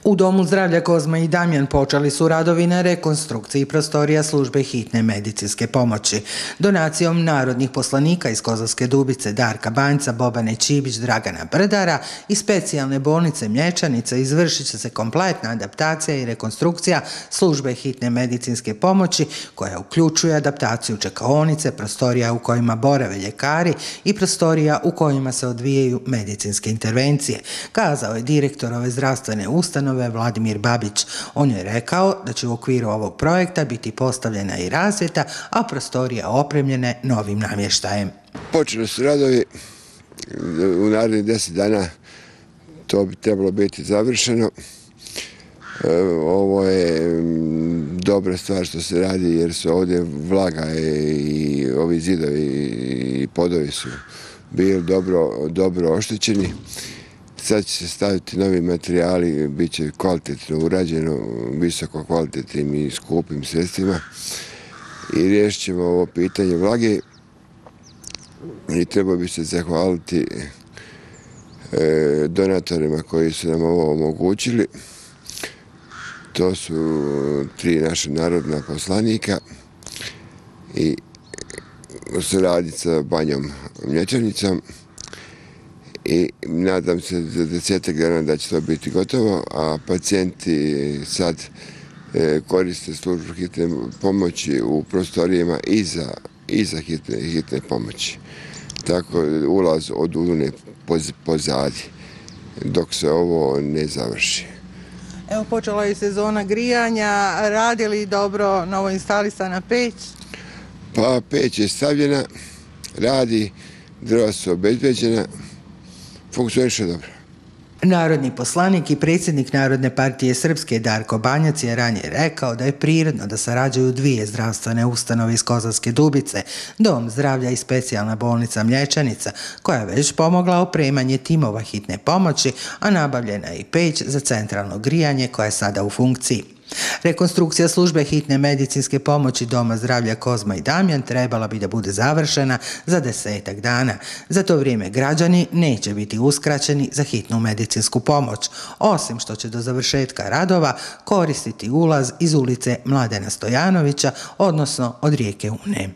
U Domu zdravlja Kozma i Damjan počeli su radovi na rekonstrukciji prostorija službe hitne medicinske pomoći. Donacijom narodnih poslanika iz Kozarske Dubice, Darka Banjca, Bobane Čibić, Dragana Brdara i specijalne bolnice Mlječanica izvršit će se kompletna adaptacija i rekonstrukcija službe hitne medicinske pomoći koja uključuje adaptaciju čekaonice, prostorija u kojima borave ljekari i prostorija u kojima se odvijaju medicinske intervencije, kazao je direktor ove zdravstvene ustanove Vladimir Babić. On je rekao da će u okviru ovog projekta biti postavljena i rasvjeta, a prostorije opremljene novim namještajem. Počeli su radovi, u narednih 10 dana to bi trebalo biti završeno. Ovo je dobra stvar što se radi jer su ovdje vlaga i ovi zidovi i podovi su bili dobro oštećeni. Sad će se staviti novi materijali, bit će kvalitetno urađeno, visoko kvalitetnim i skupim sredstvima i riješit ćemo ovo pitanje vlage i treba bi se zahvaliti donatorima koji su nam ovo omogućili. To su 3 naša narodna poslanika i u suradnji sa Banjom Mlječanicom. I nadam se za 10 dana da će to biti gotovo, a pacijenti sad koriste službu hitne pomoći u prostorijama iza hitne pomoći. Tako ulaz od Udune pozadi dok se ovo ne završi. Evo, počela je sezona grijanja, radi li dobro novo instalisana peć? Pa peć je stavljena, radi, drva su obezbeđena, funkcioniše dobro. Narodni poslanik i predsjednik Narodne partije Srpske Darko Banjac je ranije rekao da je prirodno da sarađuju 2 zdravstvene ustanove iz Kozarske Dubice, Dom zdravlja i specijalna bolnica Mlječanica, koja je već pomogla opremanje timova hitne pomoći, a nabavljena je i peć za centralno grijanje koja je sada u funkciji. Rekonstrukcija službe hitne medicinske pomoći Doma zdravlja Kozma i Damjan trebala bi da bude završena za 10 dana. Za to vrijeme građani neće biti uskraćeni za hitnu medicinsku pomoć, osim što će do završetka radova koristiti ulaz iz ulice Mladena Stojanovića, odnosno od rijeke Une.